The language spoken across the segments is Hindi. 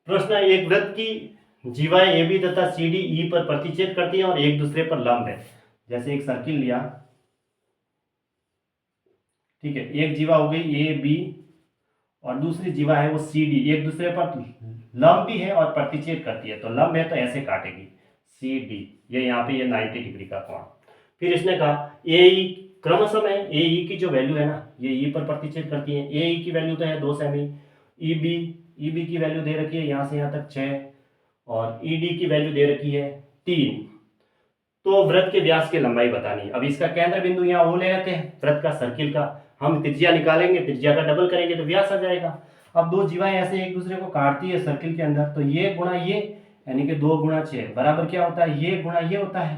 प्रश्न है, एक वृत्त की जीवाएं ए बी तथा सी डी ई पर प्रतिच्छेद करती हैं और एक दूसरे पर लंब है। जैसे एक सर्किल लिया, ठीक है, एक जीवा हो गई ए बी और दूसरी जीवा है वो सी डी, एक दूसरे पर लंब भी है और प्रतिच्छेद करती है। तो लंब है तो ऐसे काटेगी सी डी, ये यहाँ पे ये 90 डिग्री का कोण। फिर इसने कहा ए ई क्रमशः में ए ई की जो वैल्यू है ना, ये ई पर प्रतिच्छेद करती है। ए ई की वैल्यू तो है 2 सेमी, ई बी की वैल्यू दे रखी है यहाँ से यहाँ तक 6 और ई डी की वैल्यू दे रखी है 3। तो वृत्त के व्यास की लंबाई बतानी है। अब इसका केंद्र बिंदु यहाँ ओ ले लेते हैं, वृत्त का सर्किल का हम त्रिज्या निकालेंगे, त्रिज्या का डबल करेंगे तो व्यास आ जाएगा। अब दो जीवाएं ऐसे एक दूसरे को काटती है सर्किल के अंदर, तो ये गुणा ये यानी कि 2 गुणा 6 बराबर क्या होता है, ये गुणा ये होता है।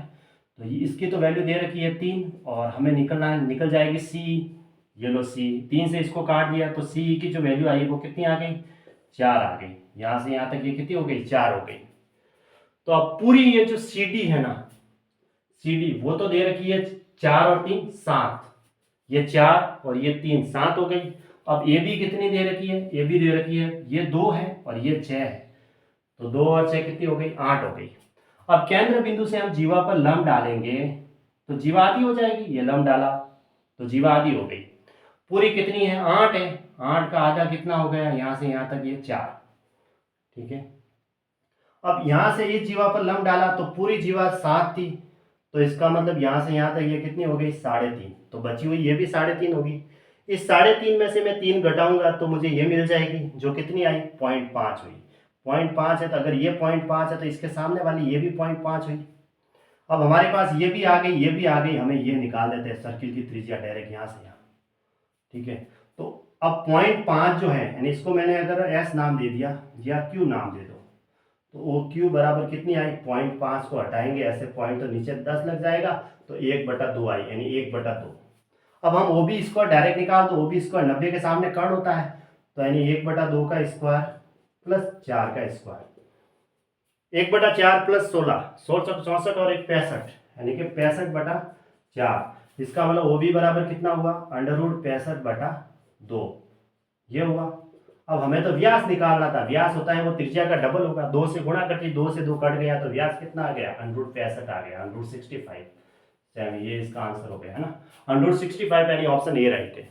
तो इसकी तो वैल्यू दे रखी है 3 और हमें निकल जाएगी सी, ये लो सी, 3 से इसको काट दिया तो सी की जो वैल्यू आई वो कितनी आ गई, 4 आ गई। यहाँ से यहाँ तक ये कितनी हो गई, 4 हो गई। तो अब पूरी ये जो सी डी है ना, सी डी वो तो दे रखी है 4 और 3 7, ये 4 और ये 3 7 हो गई। अब ए बी कितनी दे रखी है, ए बी दे रखी है ये 2 है और ये 6 है, तो 2 और 6 कितनी हो गई, 8 हो गई। अब केंद्र बिंदु से हम जीवा पर लंब डालेंगे तो जीवा आधी हो जाएगी, ये लंब डाला तो जीवा आधी हो गई। पूरी कितनी है, 8 है, 8 का आधा कितना हो गया, यहाँ से यहाँ तक ये 4, ठीक है। अब यहाँ से इस जीवा पर लंब डाला तो पूरी जीवा 7 थी, तो इसका मतलब यहाँ से यहाँ तक ये कितनी हो गई, 3.5, तो बची हुई ये भी 3.5 होगी। इस 3.5 में से मैं 3 घटाऊंगा तो मुझे ये मिल जाएगी जो कितनी आई, 0.5 हुई। 0.5 है तो अगर ये 0.5 है तो इसके सामने वाली ये भी 0.5 हुई। अब हमारे पास ये भी आ गई, ये भी आ गई, हमें ये निकाल देते हैं सर्किल की त्रिज्या डायरेक्ट यहाँ से यहाँ, ठीक है। तो अब 0.5 जो है यानी इसको मैंने अगर एस नाम दे दिया या क्यू नाम दे दो, तो ओ क्यू बराबर कितनी आई, 0.5 को हटाएंगे ऐसे पॉइंट तो नीचे 10 लग जाएगा, तो 1/2 आई यानी 1/2। अब हम ओ बी स्क्वायर डायरेक्ट निकाल दो, ओ बी स्क्वायर 90 के सामने कर्ण होता है, तो यानी 1/2 का स्क्वायर प्लस 4 का स्क्वायर, 1/4 प्लस 16 64 और 1 65 यानी कि 65/4। इसका मतलब ओ बी बराबर कितना हुआ, √65/2 ये हुआ। अब हमें तो व्यास निकालना था, व्यास होता है वो त्रिज्या का डबल होगा, 2 से गुणा करती, 2 से 2 कट गया तो व्यास कितना आ गया, √65 आ गया, √65 सेमी, ये इसका आंसर हो गया है ना, √65 यानी ऑप्शन ए राइट है।